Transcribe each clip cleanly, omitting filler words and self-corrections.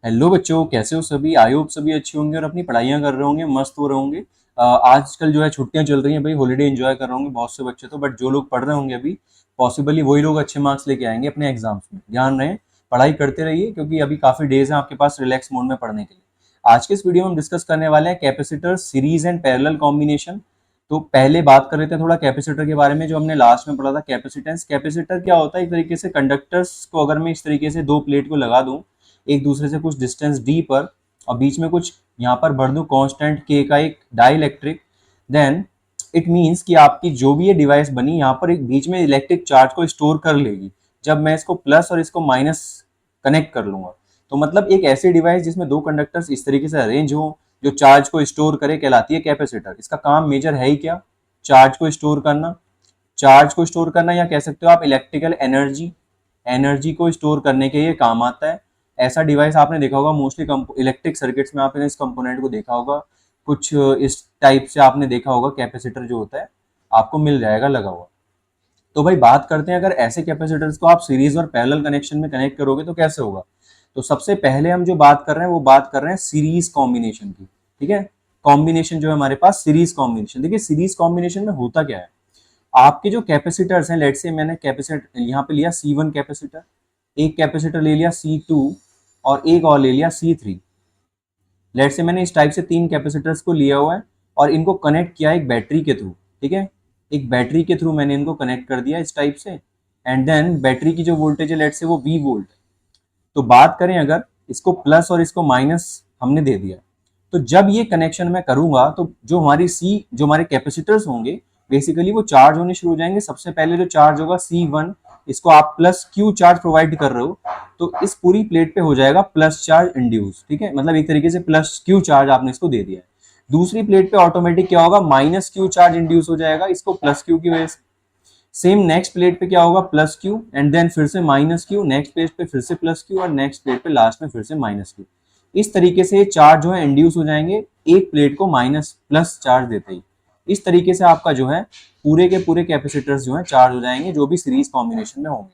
Hello बच्चों, कैसे हो सभी। आई होप सभी अच्छे होंगे और अपनी पढ़ाइयाँ कर रहे होंगे, मस्त हो रहे होंगे। आजकल जो है छुट्टियां चल रही हैं भाई, हॉलीडे एंजॉय कर रहे होंगे बहुत से बच्चे तो। बट जो लोग पढ़ रहे होंगे अभी, पॉसिबली वही लोग अच्छे मार्क्स लेके आएंगे अपने एग्जाम्स में। ध्यान रहे, पढ़ाई करते रहिए क्योंकि अभी काफ़ी डेज हैं आपके पास रिलैक्स मोड में पढ़ने के लिए। आज के इस वीडियो में हम डिस्कस करने वाले हैं capacitor series and parallel combination. तो पहले बात कर लेते हैं थोड़ा कैपेसिटर के बारे में, जो हमने लास्ट में पढ़ा था कैपेसिटेंस। कैपेसिटर क्या होता है, एक तरीके से कंडक्टर्स को अगर मैं इस तरीके से दो प्लेट को लगा दूं एक दूसरे से कुछ डिस्टेंस डी पर, और बीच में कुछ यहाँ पर भर दूं कांस्टेंट के का एक डाइलेक्ट्रिक, देन इट मीन्स कि आपकी जो भी ये डिवाइस बनी यहाँ पर एक बीच में इलेक्ट्रिक चार्ज को स्टोर कर लेगी जब मैं इसको प्लस और इसको माइनस कनेक्ट कर लूंगा। तो मतलब एक ऐसी डिवाइस जिसमें दो कंडक्टर्स इस तरीके से अरेंज हो जो चार्ज को स्टोर करे कहलाती है कैपेसिटर। इसका काम मेजर है ही क्या, चार्ज को स्टोर करना। चार्ज को स्टोर करना या कह सकते हो आप इलेक्ट्रिकल एनर्जी, एनर्जी को स्टोर करने के लिए काम आता है। ऐसा डिवाइस आपने देखा होगा मोस्टली इलेक्ट्रिक सर्किट्स में, आपने इस कंपोनेंट को देखा होगा। कुछ इस टाइप से आपने देखा होगा कैपेसिटर जो होता है आपको मिल जाएगा लगा हुआ। तो भाई बात करते हैं, अगर ऐसे कैपेसिटर्स को आप सीरीज और पैरेलल कनेक्शन में कनेक्ट करोगे तो कैसे होगा। तो सबसे पहले हम जो बात कर रहे हैं वो बात कर रहे हैं सीरीज कॉम्बिनेशन की। ठीक है, कॉम्बिनेशन जो है हमारे पास सीरीज कॉम्बिनेशन। देखिए सीरीज कॉम्बिनेशन में होता क्या है, आपके जो कैपेसिटर्स हैं, लेट से मैंने कैपेसिटर यहाँ पे लिया C1 कैपेसिटर, एक कैपेसिटर ले लिया C2 और एक और ले लिया C3। लेट से मैंने इस टाइप से तीन कैपेसिटर्स को लिया हुआ है और इनको कनेक्ट किया एक बैटरी के थ्रू। ठीक है, एक बैटरी के थ्रू मैंने इनको कनेक्ट कर दिया इस टाइप से। एंड देन बैटरी की जो वोल्टेज है लेट से वो V वोल्ट। तो बात करें अगर इसको प्लस और इसको माइनस हमने दे दिया, तो जब ये कनेक्शन मैं करूंगा तो जो हमारे कैपेसिटर्स होंगे बेसिकली वो चार्ज होने शुरू हो जाएंगे। सबसे पहले जो चार्ज होगा C1, इसको आप प्लस Q चार्ज प्रोवाइड कर रहे हो तो इस पूरी प्लेट पे हो जाएगा प्लस चार्ज इंड्यूस। ठीक है, मतलब एक तरीके से प्लस Q चार्ज आपने इसको दे दिया है। दूसरी प्लेट पे ऑटोमेटिक क्या होगा, माइनस Q चार्ज इंड्यूस हो जाएगा इसको प्लस Q की वजह से। सेम नेक्स्ट प्लेट पे क्या होगा, प्लस क्यू एंड देन फिर से माइनस क्यू, नेक्स्ट प्लेट पे फिर से प्लस क्यू और नेक्स्ट प्लेट पे लास्ट में फिर से माइनस क्यू। इस तरीके से चार्ज जो है इंड्यूस हो जाएंगे एक प्लेट को माइनस प्लस चार्ज देते ही। इस तरीके से आपका जो है पूरे के पूरे कैपेसिटर्स जो है चार्ज हो जाएंगे जो भी सीरीज कॉम्बिनेशन में होंगे।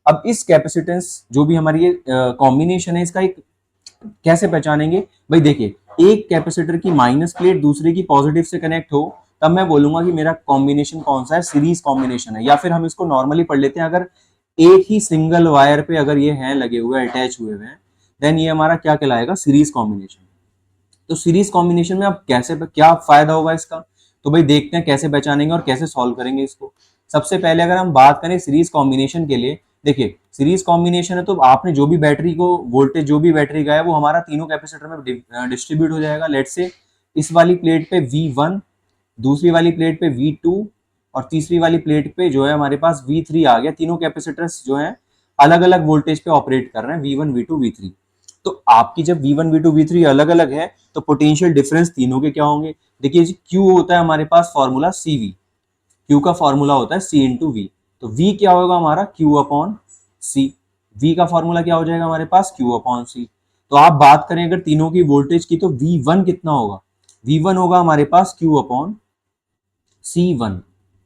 अब इस कैपेसिटेंस जो भी हमारी ये कॉम्बिनेशन है इसका एक कैसे पहचानेंगे भाई, देखिए एक कैपेसिटर की माइनस प्लेट दूसरे की पॉजिटिव से कनेक्ट हो तब मैं बोलूंगा कि मेरा कॉम्बिनेशन कौन सा है, सीरीज कॉम्बिनेशन है। या फिर हम इसको नॉर्मली पढ़ लेते हैं, अगर एक ही सिंगल वायर पे अगर ये हैं लगे हुए अटैच हुए हैं देन ये हमारा क्या कहलाएगा, सीरीज कॉम्बिनेशन। तो सीरीज कॉम्बिनेशन में अब कैसे क्या फायदा होगा इसका, तो भाई देखते हैं कैसे पहचानेंगे और कैसे सॉल्व करेंगे इसको। सबसे पहले अगर हम बात करें सीरीज कॉम्बिनेशन के लिए, देखिए सीरीज कॉम्बिनेशन है तो आपने जो भी बैटरी को वोल्टेज जो भी बैटरी का है वो हमारा तीनों कैपेसिटर में डिस्ट्रीब्यूट हो जाएगा। लेट से इस वाली प्लेट पे V1, दूसरी वाली प्लेट पे V2 और तीसरी वाली प्लेट पे जो है हमारे पास V3 आ गया। तीनों कैपेसिटर्स जो है अलग अलग वोल्टेज पे ऑपरेट कर रहे हैं, V1 V2 V3। तो आपकी जब V1 V2 V3 अलग अलग है तो पोटेंशियल डिफरेंस तीनों के क्या होंगे। देखिए Q होता है हमारे पास फॉर्मूला CV, Q का फॉर्मूला होता है C इंटू वी। तो V क्या होगा हमारा Q अपॉन C, V का फॉर्मूला क्या हो जाएगा हमारे पास Q अपॉन C। तो आप बात करें अगर तीनों की वोल्टेज की तो V1 कितना होगा, V1 होगा हमारे पास Q अपॉन C1।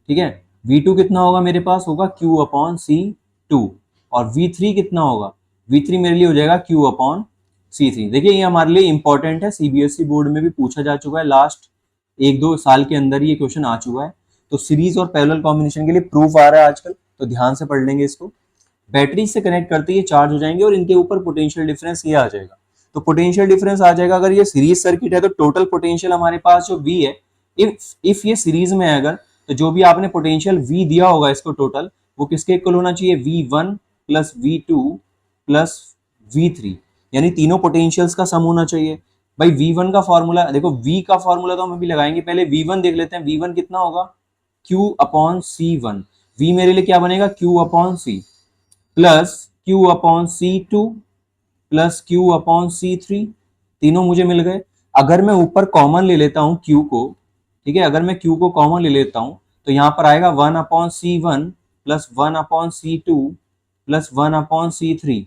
ठीक है, V2 कितना होगा मेरे पास होगा Q अपॉन C2 और V3 कितना होगा, V3 मेरे लिए हो जाएगा Q अपॉन C3। देखिए ये हमारे लिए इंपॉर्टेंट है, CBSE बोर्ड में भी पूछा जा चुका है, लास्ट एक दो साल के अंदर ये क्वेश्चन आ चुका है। तो सीरीज और पैरेलल कॉम्बिनेशन के लिए प्रूफ आ रहा है आजकल, तो ध्यान से पढ़ लेंगे इसको। बैटरी से कनेक्ट करते ही चार्ज हो जाएंगे और इनके ऊपर पोटेंशियल डिफरेंस ये आ जाएगा। तो पोटेंशियल डिफरेंस आ जाएगा, अगर ये सीरीज सर्किट है तो टोटल पोटेंशियल हमारे पास जो V है, इफ ये सीरीज में है अगर, तो जो भी आपने पोटेंशियल V दिया होगा इसको टोटल, वो किसके इक्वल होना चाहिए, V1 plus V2 plus V3, यानी तीनों पोटेंशियल्स का सम होना चाहिए। भाई V1 का फॉर्मूला देखो, V का फॉर्मूला तो हम अभी लगाएंगे, पहले V1 देख लेते हैं। V1 कितना होगा, Q अपॉन C1। V मेरे लिए क्या बनेगा, Q upon C plus Q upon C2 plus Q upon C3। तीनों मुझे मिल गए। अगर मैं ऊपर कॉमन ले लेता हूं Q को, ठीक है, अगर मैं Q को कॉमन ले लेता हूं तो यहां पर आएगा 1 upon C1 plus 1 upon C2 plus 1 upon C3।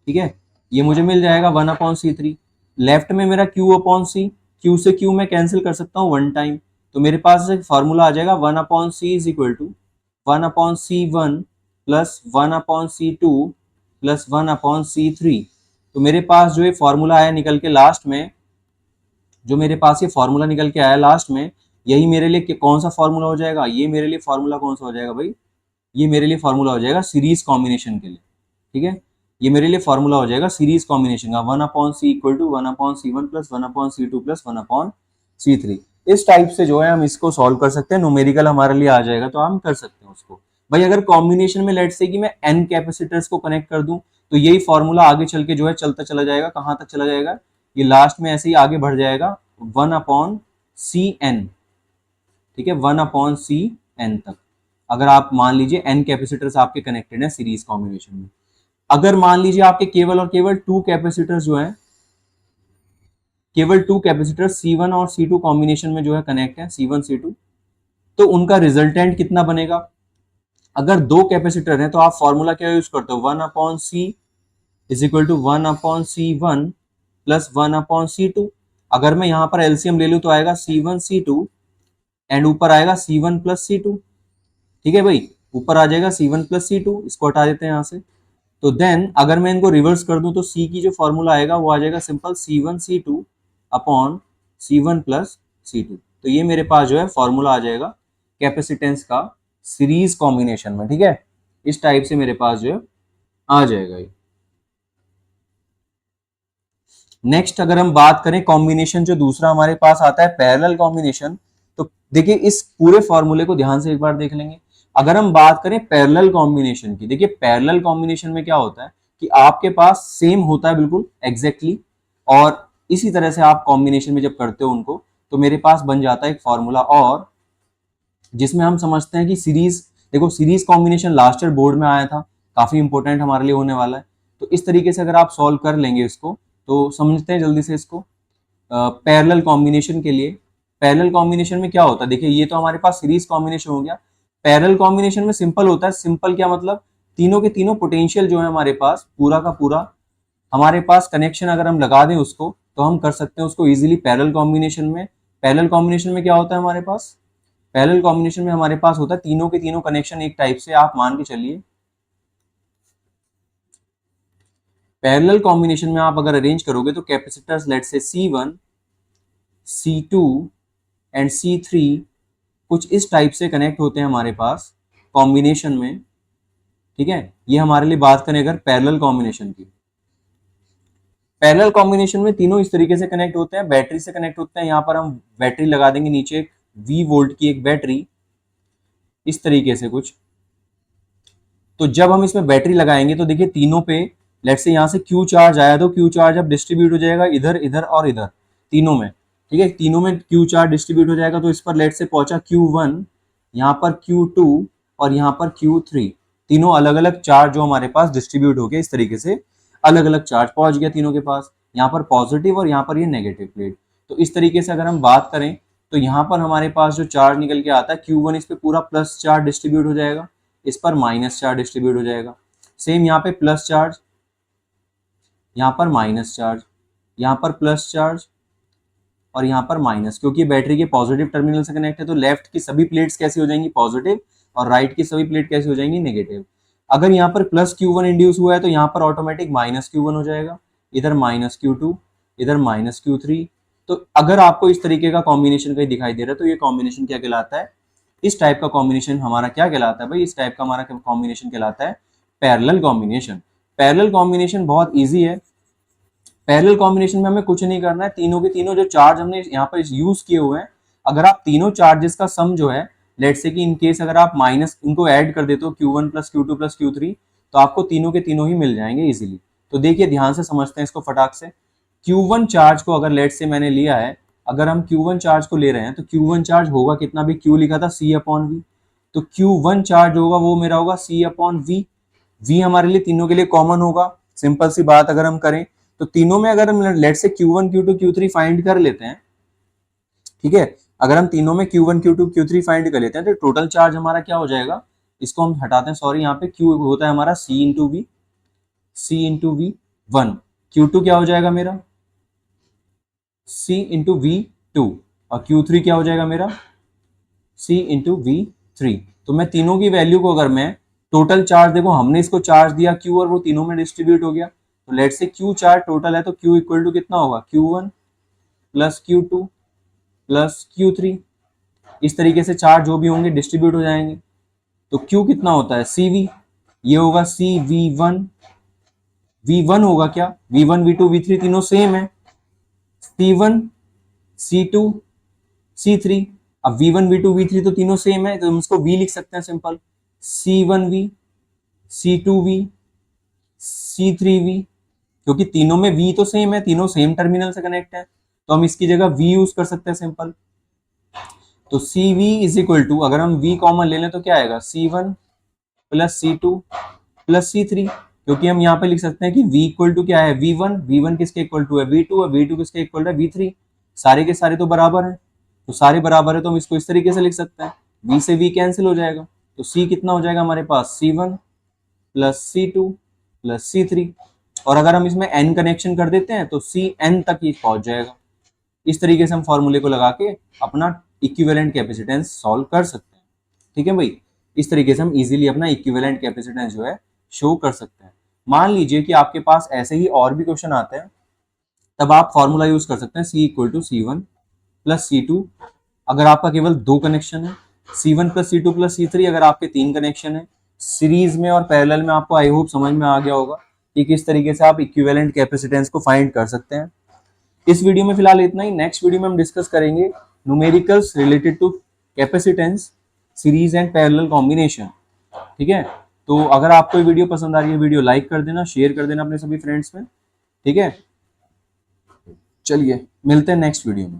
ठीक है, ये मुझे मिल जाएगा 1 अपॉन C3। लेफ्ट में मेरा Q अपॉन C, Q से Q मैं कैंसिल कर सकता हूँ वन टाइम, तो मेरे पास एक फॉर्मूला आ जाएगा 1 upon C is equal to 1 upon C1 plus 1 upon C2 plus 1 upon C3। तो मेरे पास जो ये फॉर्मूला आया निकल के लास्ट में, जो मेरे पास ये फॉर्मूला निकल के आया लास्ट में, यही मेरे लिए कौन सा फॉर्मूला हो जाएगा, ये मेरे लिए फॉर्मूला कौन सा हो जाएगा भाई, ये मेरे लिए फॉर्मूला हो जाएगा सीरीज कॉम्बिनेशन के लिए। ठीक है, ये मेरे लिए फॉर्मूला हो जाएगा सीरीज कॉम्बिनेशन का, 1/c equal to 1/c1 plus 1/c2 plus 1/c3। इस टाइप से जो है हम इसको सॉल्व कर सकते हैं, न्यूमेरिकल हमारे लिए आ जाएगा तो हम कर सकते हैं उसको। भाई अगर कॉम्बिनेशन में लेट्स से कि मैं n कैपेसिटर्स को कनेक्ट कर दूं, तो यही फॉर्मूला आगे चल के जो है चलता चला जाएगा, कहां तक चला जाएगा, ये लास्ट में ऐसे ही आगे बढ़ जाएगा 1/cn। ठीक है, 1/cn तक, अगर आप मान लीजिए n कैपेसिटर्स आपके कनेक्टेड है सीरीज कॉम्बिनेशन में। अगर मान लीजिए आपके केवल और केवल 2 कैपेसिटर्स जो है, केवल 2 कैपेसिटर C1 और C2 कॉम्बिनेशन में जो है कनेक्ट है, C1 C2, तो उनका रिजल्टेंट कितना बनेगा। अगर 2 कैपेसिटर हैं तो आप फॉर्मूला क्या यूज करते हो, 1/c is equal to 1/c1 plus 1/c2। अगर मैं यहां पर एलसीएम ले लूं तो आएगा C1 C2 एंड ऊपर आएगा C1 प्लस C2। ठीक है भाई, ऊपर आ जाएगा C1 प्लस C2, इसको हटा देते हैं यहां से। तो देन अगर मैं इनको रिवर्स कर दूं तो C की जो फॉर्मूला आएगा वो आ जाएगा simple C1 C2 upon C1 plus C2। तो ये मेरे पास जो है फॉर्मूला आ जाएगा कैपेसिटेंस का सीरीज कॉम्बिनेशन में। ठीक है, इस टाइप से मेरे पास जो है आ जाएगा ये। नेक्स्ट अगर हम बात करें कॉम्बिनेशन जो दूसरा हमारे पास आता है पैरेलल कॉम्बिनेशन, तो देखिए इस पूरे फॉर्मूले को ध्यान से एक बार देख लेंगे। अगर हम बात करें पैरेलल कॉम्बिनेशन की, देखिए पैरेलल कॉम्बिनेशन में क्या होता है कि आपके पास सेम होता है बिल्कुल एग्जैक्टली, और इसी तरह से आप कॉम्बिनेशन में जब करते हो उनको, तो मेरे पास बन जाता है एक फॉर्मूला और, जिसमें हम समझते हैं कि सीरीज, देखो series combination last year board में आया था, काफी इंपॉर्टेंट हमारे लिए होने वाला है। तो इस तरीके से अगर आप सॉल्व कर लेंगे इसको, तो समझते हैं जल्दी से इसको। पैरेलल कॉम्बिनेशन के लिए, पैरेलल कॉम्बिनेशन में क्या होता है, देखिए ये तो हमारे पास सीरीज कॉम्बिनेशन हो गया। पैरेलल कॉम्बिनेशन में सिंपल होता है, सिंपल क्या मतलब, तीनों के तीनों पोटेंशियल जो है हमारे पास पूरा का पूरा, हमारे पास कनेक्शन अगर हम लगा दें उसको, तो हम कर सकते हैं उसको इजीली पैरेलल कॉम्बिनेशन में। पैरेलल कॉम्बिनेशन में क्या होता है हमारे पास, पैरेलल कॉम्बिनेशन में हमारे पास होता है तीनों के तीनों कनेक्शन एक टाइप से, आप मान के चलिए पैरेलल कॉम्बिनेशन में आप अगर अरेंज करोगे तो कैपेसिटर्स लेट से C1 C2 एंड C3 कुछ इस टाइप से कनेक्ट होते हैं हमारे पास कॉम्बिनेशन में। ठीक है, ये हमारे लिए बात करें अगर पैरेलल कॉम्बिनेशन की, पैरेलल कॉम्बिनेशन में तीनों इस तरीके से कनेक्ट होते हैं, बैटरी से कनेक्ट होते हैं। यहाँ पर हम बैटरी लगा देंगे नीचे, एक V वोल्ट की एक बैटरी, इस तरीके से कुछ। तो जब हम इसमें बैटरी लगाएंगे तो देखिए तीनों पे लेट से यहाँ से Q चार्ज आया, तो Q चार्ज अब डिस्ट्रीब्यूट हो जाएगा इधर इधर और इधर तीनों में। ठीक है, तीनों में Q चार्ज डिस्ट्रीब्यूट हो जाएगा, तो इस पर लेट से पहुंचा Q1, यहाँ पर Q2 और यहाँ पर Q3, तीनों अलग अलग चार्ज जो हमारे पास डिस्ट्रीब्यूट हो गए इस तरीके से, अलग अलग चार्ज पहुंच गया तीनों के पास, यहाँ पर पॉजिटिव और यहाँ पर ये नेगेटिव प्लेट। तो इस तरीके से अगर हम बात करें तो यहाँ पर हमारे पास जो चार्ज निकल के आता है Q1, इस पे पूरा प्लस चार्ज डिस्ट्रीब्यूट हो जाएगा, इस पर माइनस चार्ज डिस्ट्रीब्यूट हो जाएगा। सेम यहाँ पे प्लस चार्ज, यहाँ पर माइनस चार्ज, यहाँ पर प्लस चार्ज और यहाँ पर माइनस, क्योंकि बैटरी के पॉजिटिव टर्मिनल से कनेक्ट है तो लेफ्ट की सभी प्लेट्स कैसी हो जाएंगी, पॉजिटिव, और राइट की सभी प्लेट कैसी हो जाएंगी, नेगेटिव। अगर यहाँ पर प्लस Q1 इंड्यूस हुआ है तो यहाँ पर ऑटोमेटिक माइनस Q1 हो जाएगा, इधर माइनस Q2, इधर माइनस Q3। तो अगर आपको इस तरीके का कॉम्बिनेशन कहीं दिखाई दे रहा है तो ये कॉम्बिनेशन क्या कहलाता है, इस टाइप का कॉम्बिनेशन हमारा क्या कहलाता है भाई, इस टाइप का हमारा कॉम्बिनेशन कहलाता है पैरेलल कॉम्बिनेशन। पैरेलल कॉम्बिनेशन बहुत इजी है। पैरेलल कॉम्बिनेशन में हमें कुछ नहीं करना है, तीनों के तीनों जो चार्ज हमने यहाँ पर यूज किए हुए हैं, अगर आप तीनों चार्जेस का सम जो है, लेट से कि इन केस अगर आप माइनस इनको ऐड कर देते हो Q1 plus Q2 plus Q3, तो आपको तीनों के तीनों ही मिल जाएंगे इजीली। तो देखिए ध्यान से समझते हैं इसको फटाक से। Q1 चार्ज को अगर लेट से मैंने लिया है, अगर हम Q1 चार्ज को ले रहे हैं तो Q1 चार्ज होगा कितना भी, Q लिखा था C/V, तो Q1 चार्ज होगा वो मेरा होगा C/V। V हमारे लिए तीनों के लिए कॉमन होगा। सिंपल सी बात अगर हम करें तो तीनों में अगर हम लेट से Q1 Q2 Q3 फाइंड कर लेते हैं, ठीक है, अगर हम तीनों में Q1 Q2 Q3 फाइंड कर लेते हैं तो टोटल चार्ज हमारा क्या हो जाएगा, इसको हम हटाते हैं, सॉरी यहाँ पे Q होता है हमारा C into V, C into V 1, Q2 क्या हो जाएगा मेरा C इंटू V2, और Q3 क्या हो जाएगा मेरा C इंटू V3। तो मैं तीनों की वैल्यू को अगर मैं टोटल चार्ज, देखो हमने इसको चार्ज दिया Q और वो तीनों में डिस्ट्रीब्यूट हो गया, तो लेट से क्यू चार टोटल है, तो क्यू इक्वल टू कितना होगा, Q1 plus Q2 plus Q3। इस तरीके से चार जो भी होंगे डिस्ट्रीब्यूट हो जाएंगे। तो Q कितना होता है, CV, ये होगा CV1, V1 होगा क्या, V1 V2 V3 तीनों सेम है, C1 C2 C3। अब V1 V2 V3 तो तीनों सेम है, तो हम इसको V लिख सकते हैं सिंपल, C1V C2V C3V, क्योंकि तीनों में V तो सेम है, तीनों सेम टर्मिनल से कनेक्ट है, तो हम इसकी जगह V यूज कर सकते हैं सिंपल। तो CV इज इक्वल टू, अगर हम V कॉमन ले लें तो क्या आएगा, C1 plus C2 plus C3, क्योंकि हम यहाँ पे लिख सकते हैं कि V इक्वल टू क्या है, V1, V1 किसके इक्वल टू है, V2, और V2 किसके इक्वल है, V3। सारे के सारे तो बराबर हैं, तो सारे बराबर है तो हम इसको इस तरीके से लिख सकते हैं, V से V कैंसिल हो जाएगा, तो C कितना हो जाएगा हमारे पास, C1 plus C2 plus C3। और अगर हम इसमें n कनेक्शन कर देते हैं तो Cn तक ये पहुंच जाएगा। इस तरीके से हम फॉर्मूले को लगा के अपना इक्विवेलेंट कैपेसिटेंस सॉल्व कर सकते हैं। ठीक है भाई, इस तरीके से हम इजीली अपना इक्विवेलेंट कैपेसिटेंस जो है शो कर सकते हैं। मान लीजिए कि आपके पास ऐसे ही और भी क्वेश्चन आते हैं, तब आप फॉर्मूला यूज कर सकते हैं C equal to C1 plus C2 अगर आपका केवल दो कनेक्शन है, C1 plus C2 plus C3 अगर आपके तीन कनेक्शन है। सीरीज में और पैरेलल में आपको आई होप समझ में आ गया होगा कि किस तरीके से आप इक्विवेलेंट कैपेसिटेंस को फाइंड कर सकते हैं। इस वीडियो में फिलहाल इतना ही। नेक्स्ट वीडियो में हम डिस्कस करेंगे numericals related to capacitance, series and parallel combination. ठीक है, तो अगर आपको ये वीडियो पसंद आ रही है, वीडियो लाइक कर देना, शेयर कर देना अपने सभी फ्रेंड्स में। ठीक है, चलिए मिलते हैं नेक्स्ट वीडियो में।